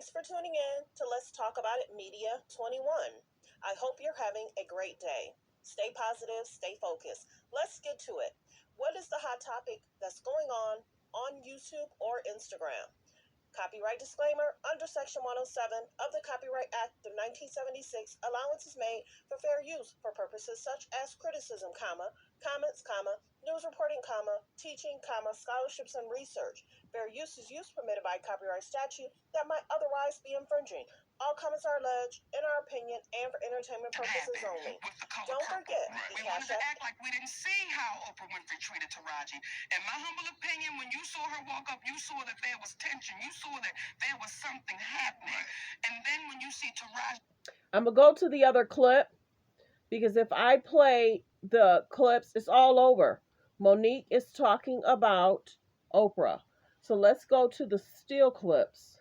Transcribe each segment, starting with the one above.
Thanks for tuning in to Let's Talk About It Media 21. I hope you're having a great day. Stay positive, stay focused. Let's get to it. What is the hot topic that's going on YouTube or Instagram? Copyright disclaimer. Under Section 107 of the Copyright Act of 1976, allowance is made for fair use for purposes such as criticism, comments, news reporting, teaching, scholarships, and research. Fair use is use permitted by copyright statute that might otherwise be infringing. All comments are alleged, in our opinion, and for entertainment purposes only. Don't forget, we wanted to act like we didn't see how Oprah Winfrey treated Taraji. In my humble opinion, when you saw her walk up, you saw that there was tension. You saw that there was something happening. And then when you see Taraji... I'm going to go to the other clip, because if I play the clips, it's all over. Monique is talking about Oprah. So let's go to the still clips,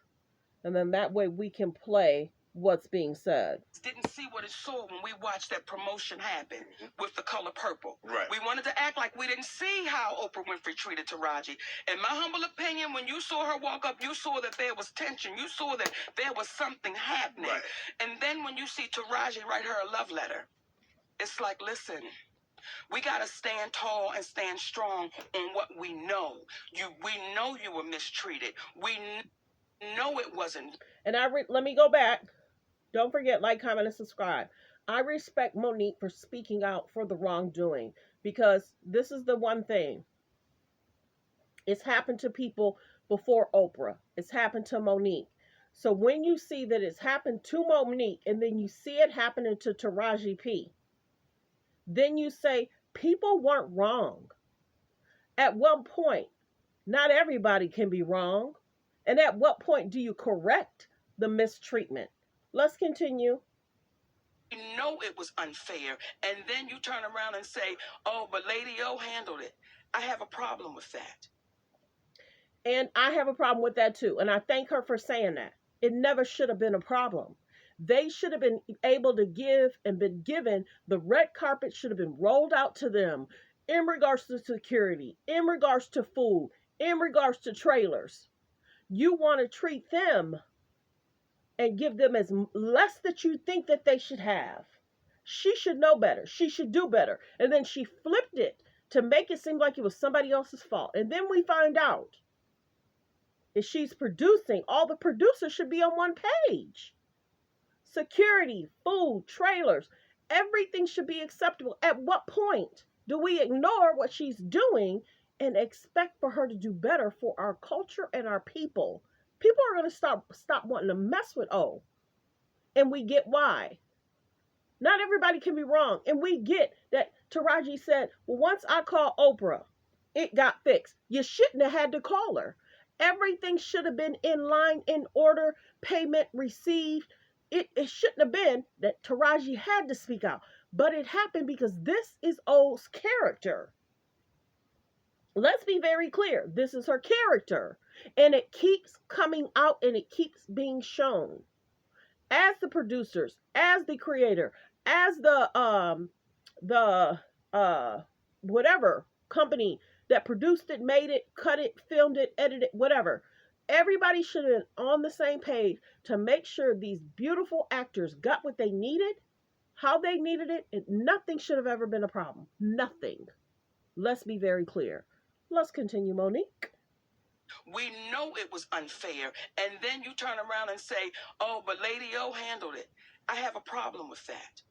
and then that way we can play what's being said. Didn't see what it saw when we watched that promotion happen with the color purple. Right. We wanted to act like we didn't see how Oprah Winfrey treated Taraji. In my humble opinion, when you saw her walk up, you saw that there was tension. You saw that there was something happening. Right. And then when you see Taraji write her a love letter, it's like, listen, we got to stand tall and stand strong on what we know. We know you were mistreated. We know it wasn't. And let me go back. Don't forget, like, comment, and subscribe. I respect Monique for speaking out for the wrongdoing, because this is the one thing. It's happened to people before Oprah. It's happened to Monique. So when you see that it's happened to Monique, and then you see it happening to Taraji P., then you say, people weren't wrong. At one point, not everybody can be wrong. And at what point do you correct the mistreatment? Let's continue. You know it was unfair. And then you turn around and say, oh, but Lady O handled it. I have a problem with that. And I have a problem with that too. And I thank her for saying that. It never should have been a problem. They should have been able to give and been given, the red carpet should have been rolled out to them in regards to security, in regards to food, in regards to trailers. You want to treat them and give them as less that you think that they should have. She should know better. She should do better. And then she flipped it to make it seem like it was somebody else's fault. And then we find out if she's producing, all the producers should be on one page. Security, food, trailers, everything should be acceptable. At what point do we ignore what she's doing and expect for her to do better for our culture and our people? People are going to stop wanting to mess with O. And we get why. Not everybody can be wrong. And we get that Taraji said, well, once I called Oprah, it got fixed. You shouldn't have had to call her. Everything should have been in line, in order, payment received. It shouldn't have been that Taraji had to speak out. But it happened because this is O's character. Let's be very clear. This is her character. And it keeps coming out and it keeps being shown. As the producers, as the creator, as the whatever company that produced it, made it, cut it, filmed it, edited it, whatever. Everybody should have been on the same page to make sure these beautiful actors got what they needed, how they needed it, and nothing should have ever been a problem. Nothing. Let's be very clear. Let's continue, Monique. We know it was unfair. And then you turn around and say, oh, but Lady O handled it. I have a problem with that.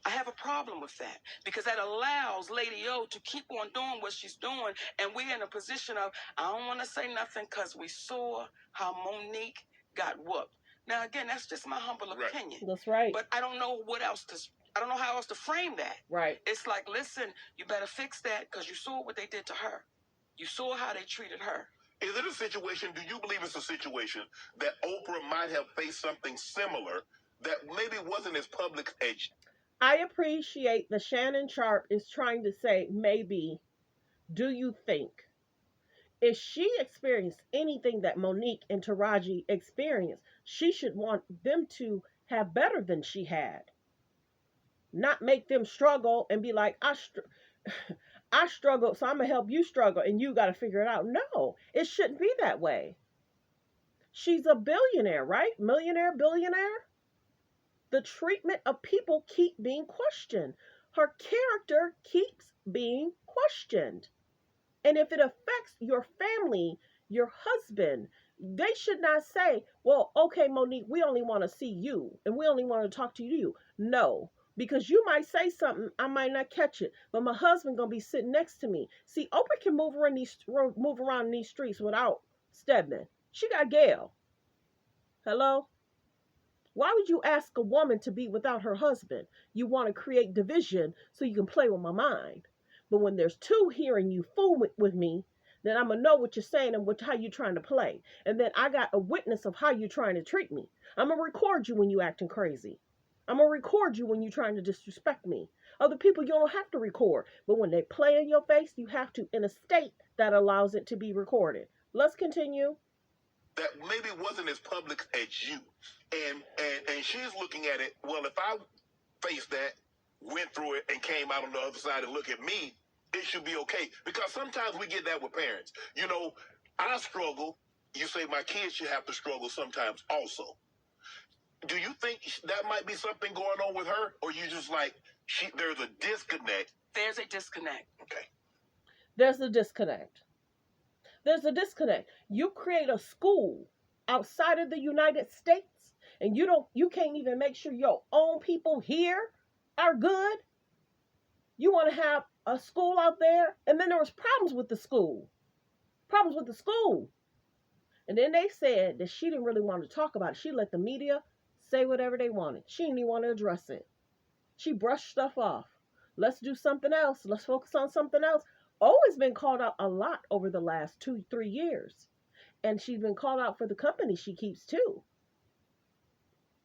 I have a problem with that because that allows Lady O to keep on doing what she's doing. And we're in a position of, I don't want to say nothing because we saw how Monique got whooped. Now, again, that's just my humble opinion. That's right. But I don't know I don't know how else to frame that. Right. It's like, listen, you better fix that because you saw what they did to her. You saw how they treated her. Is it a situation, do you believe it's a situation that Oprah might have faced something similar that maybe wasn't as public edge? I appreciate the Shannon Sharpe is trying to say, maybe, do you think, if she experienced anything that Monique and Taraji experienced, she should want them to have better than she had. Not make them struggle and be like, I struggle, so I'm going to help you struggle, and you got to figure it out. No, it shouldn't be that way. She's a billionaire, right? Millionaire, billionaire. The treatment of people keep being questioned. Her character keeps being questioned. And if it affects your family, your husband, they should not say, well, okay, Monique, we only want to see you and we only want to talk to you. No, because you might say something, I might not catch it, but my husband gonna be sitting next to me. See, Oprah can move around in these streets without Stedman. She got Gail. Hello? Why would you ask a woman to be without her husband? You want to create division so you can play with my mind. But when there's two hearing you fool with me, then I'm going to know what you're saying and how you're trying to play. And then I got a witness of how you're trying to treat me. I'm going to record you when you acting crazy. I'm going to record you when you're trying to disrespect me. Other people you don't have to record. But when they play in your face, you have to in a state that allows it to be recorded. Let's continue. That maybe wasn't as public as you. And she's looking at it, well, if I faced that, went through it, and came out on the other side and look at me, it should be okay. Because sometimes we get that with parents. You know, I struggle. You say my kids should have to struggle sometimes also. Do you think that might be something going on with her? Or you just like, there's a disconnect? There's a disconnect. Okay. There's a disconnect. There's a disconnect. You create a school outside of the United States and you can't even make sure your own people here are good. You want to have a school out there, and then there was problems with the school. And then they said that she didn't really want to talk about it. She let the media say whatever they wanted. She didn't even want to address it. She brushed stuff off. Let's do something else. Let's focus on something else. Always been called out a lot over the last 2-3 years. And she's been called out for the company she keeps too.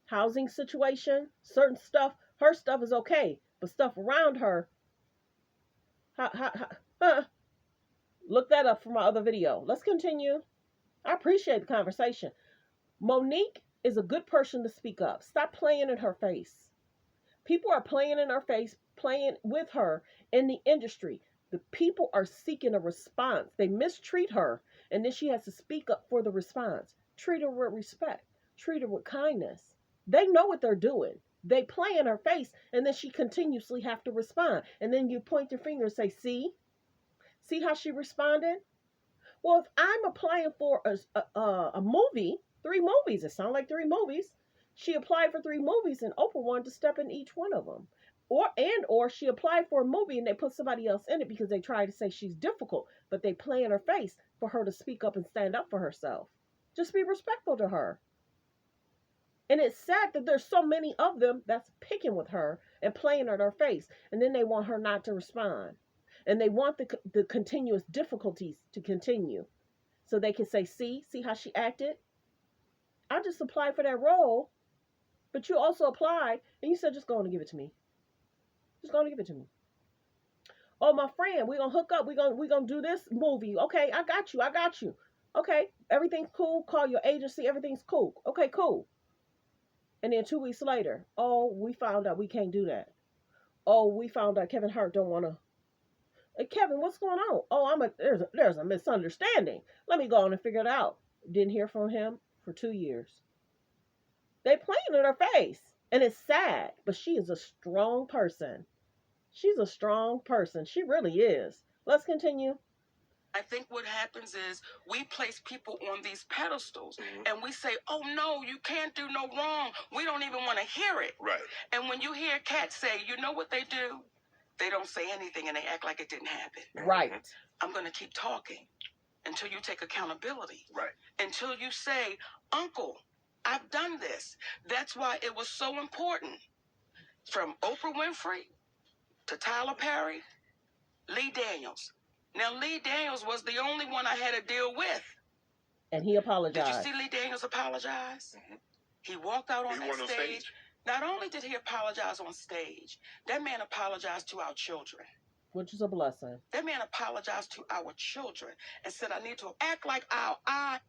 Housing situation, certain stuff, her stuff is okay. But stuff around her, look that up for my other video. Let's continue. I appreciate the conversation. Monique is a good person to speak up. Stop playing in her face. People are playing in her face, playing with her in the industry. The people are seeking a response. They mistreat her, and then she has to speak up for the response. Treat her with respect. Treat her with kindness. They know what they're doing. They play in her face, and then she continuously have to respond. And then you point your finger and say, see how she responded? Well, if I'm applying for a movie, 3 movies, it sounds like 3 movies. She applied for 3 movies, and Oprah wanted to step in each one of them. Or she applied for a movie and they put somebody else in it because they tried to say she's difficult, but they play in her face for her to speak up and stand up for herself. Just be respectful to her. And it's sad that there's so many of them that's picking with her and playing in her face, and then they want her not to respond. And they want the continuous difficulties to continue. So they can say, see how she acted? I just applied for that role, but you also applied, and you said, just go on and give it to me. Just go on and give it to me. Oh, my friend, we're going to hook up. We're going to do this movie. Okay, I got you. Okay, everything's cool. Call your agency. Everything's cool. Okay, cool. And then 2 weeks later, oh, we found out we can't do that. Oh, we found out Kevin Hart don't want to. Hey, Kevin, what's going on? Oh, there's a misunderstanding. Let me go on and figure it out. Didn't hear from him for 2 years. They playing in her face. And it's sad, but she is a strong person. She's a strong person. She really is. Let's continue. I think what happens is we place people on these pedestals and we say, oh, no, you can't do no wrong. We don't even want to hear it. Right. And when you hear cats say, you know what they do? They don't say anything and they act like it didn't happen. Right. I'm going to keep talking until you take accountability. Right. Until you say, Uncle, I've done this. That's why it was so important. From Oprah Winfrey to Tyler Perry, Lee Daniels. Now, Lee Daniels was the only one I had to deal with. And he apologized. Did you see Lee Daniels apologize? He walked out on that stage. Not only did he apologize on stage, that man apologized to our children. Which is a blessing. That man apologized to our children and said, I need to act like our eye.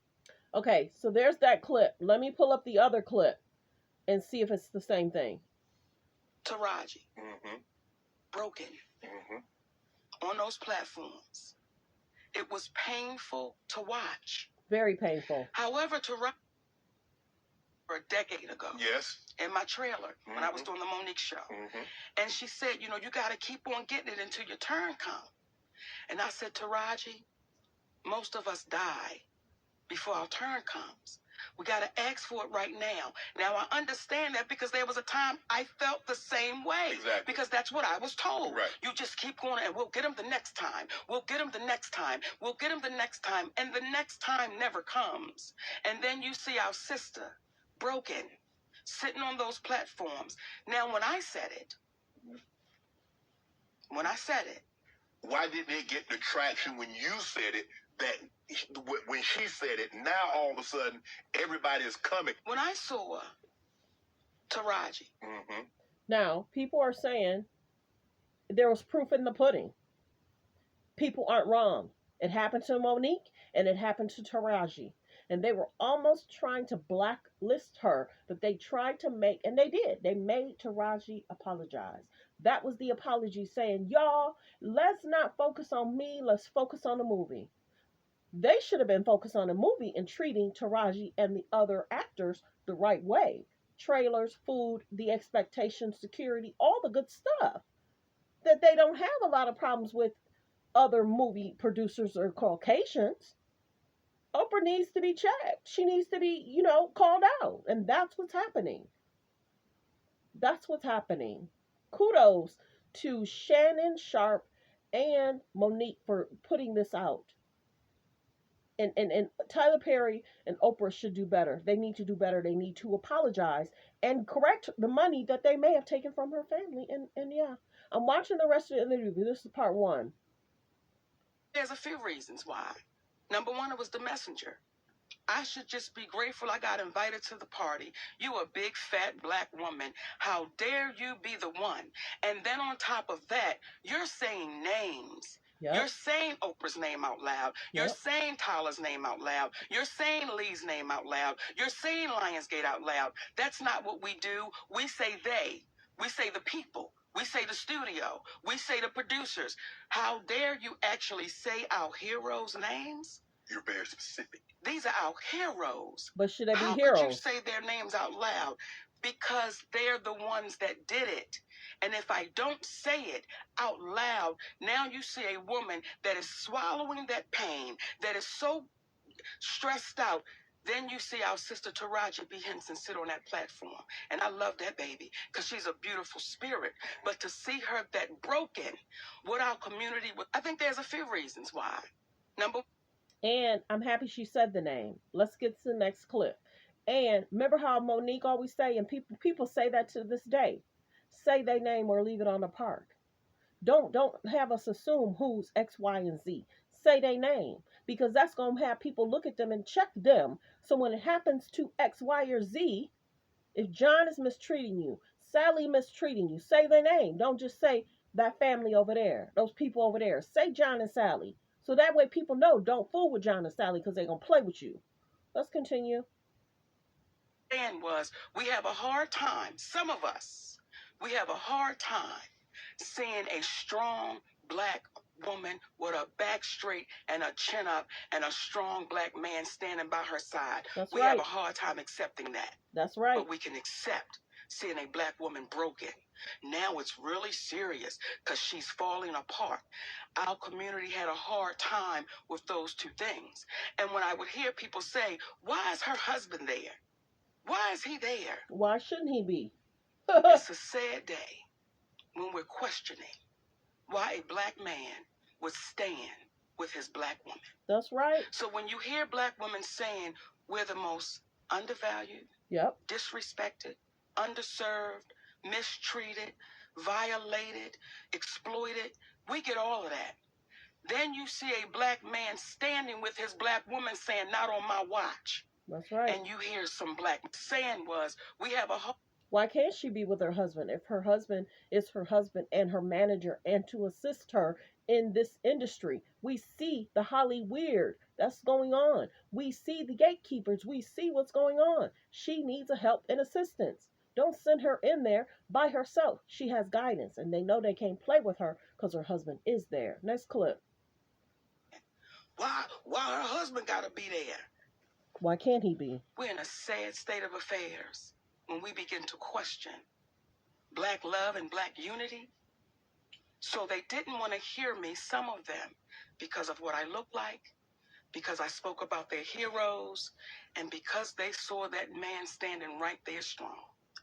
Okay, so there's that clip. Let me pull up the other clip and see if it's the same thing. Taraji. Broken. On those platforms. It was painful to watch. Very painful. However, Taraji a decade ago. Yes. In my trailer when I was doing the Monique show. And she said, you know, you got to keep on getting it until your turn comes. And I said, Taraji, most of us die before our turn comes. We got to ask for it right now. Now, I understand that because there was a time I felt the same way. Exactly. Because that's what I was told. Right. You just keep going and we'll get them the next time. We'll get them the next time. We'll get them the next time. And the next time never comes. And then you see our sister broken, sitting on those platforms. Now, when I said it, why didn't it get the traction when you said it that when she said it, now all of a sudden everybody is coming? When I saw Taraji. Now, people are saying there was proof in the pudding. People aren't wrong. It happened to Monique and it happened to Taraji. And they were almost trying to blacklist her, but they tried to make, and they did. They made Taraji apologize. That was the apology saying, y'all, let's not focus on me. Let's focus on the movie. They should have been focused on the movie and treating Taraji and the other actors the right way. Trailers, food, the expectations, security, all the good stuff that they don't have a lot of problems with other movie producers or Caucasians. Oprah needs to be checked. She needs to be, called out. And that's what's happening. That's what's happening. Kudos to Shannon, Sharpe, and Monique for putting this out. And Tyler Perry and Oprah should do better. They need to do better. They need to apologize and correct the money that they may have taken from her family. And yeah, I'm watching the rest of the interview. This is part 1. There's a few reasons why. Number 1, it was the messenger. I should just be grateful I got invited to the party. You a big, fat, black woman. How dare you be the one? And then on top of that, you're saying names. Yep. You're saying Oprah's name out loud. You're saying Tyler's name out loud. You're saying Lee's name out loud. You're saying Lionsgate out loud. That's not what we do. We say they. We say the people. We say the studio. We say the producers. How dare you actually say our heroes' names? You're very specific. These are our heroes. But should they be heroes? How could you say their names out loud? Because they're the ones that did it. And if I don't say it out loud, now you see a woman that is swallowing that pain, that is so stressed out. Then you see our sister Taraji B. Henson sit on that platform. And I love that baby because she's a beautiful spirit. But to see her that broken, what our community, I think there's a few reasons why. And I'm happy she said the name. Let's get to the next clip. And remember how Monique always say, and people say that to this day, say their name or leave it on the park. Don't have us assume who's X, Y, and Z. Say their name, because that's going to have people look at them and check them. So when it happens to X, Y, or Z, if John is mistreating you, Sally mistreating you, say their name. Don't just say that family over there, those people over there. Say John and Sally. So that way people know, don't fool with John and Sally because they're going to play with you. Let's continue. Was we have a hard time, some of us, we have a hard time seeing a strong black woman with a back straight and a chin up and a strong black man standing by her side. That's we right. have a hard time accepting that. That's right. But we can accept seeing a black woman broken. Now it's really serious because she's falling apart. Our community had a hard time with those two things. And when I would hear people say, why is her husband there? Why is he there? Why shouldn't he be? It's a sad day when we're questioning why a black man would stand with his black woman. That's right. So when you hear black women saying we're the most undervalued, disrespected, underserved, mistreated, violated, exploited, we get all of that. Then you see a black man standing with his black woman saying, not on my watch. That's right. And you hear some black saying was, we have a... Why can't she be with her husband if her husband is her husband and her manager and to assist her in this industry? We see the Hollyweird that's going on. We see the gatekeepers. We see what's going on. She needs a help and assistance. Don't send her in there by herself. She has guidance and they know they can't play with her because her husband is there. Next clip. Why her husband got to be there? Why can't he be? We're in a sad state of affairs when we begin to question Black love and Black unity. So they didn't want to hear me, some of them, because of what I look like, because I spoke about their heroes, and because they saw that man standing right there strong.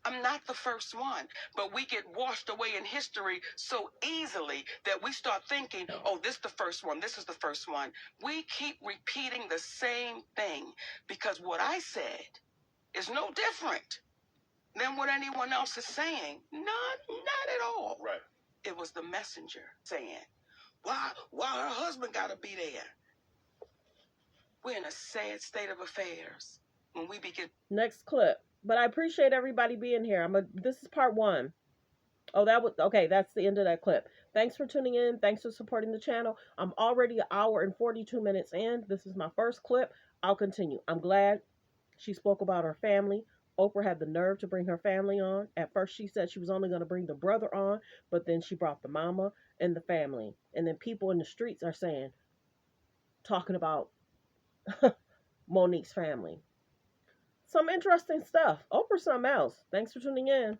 I'm not the first one, but we get washed away in history so easily that we start thinking, oh, this is the first one, this is the first one. We keep repeating the same thing because what I said is no different than what anyone else is saying. Not at all. Right. It was the messenger saying, why her husband gotta be there? We're in a sad state of affairs when we begin. Next clip. But I appreciate everybody being here. This is part 1. Oh, that was okay. That's the end of that clip. Thanks for tuning in. Thanks for supporting the channel. I'm already an hour and 42 minutes in. This is my first clip. I'll continue. I'm glad she spoke about her family. Oprah had the nerve to bring her family on. At first, she said she was only going to bring the brother on, but then she brought the mama and the family. And then people in the streets are talking about Monique's family. Some interesting stuff. Oprah, something else. Thanks for tuning in.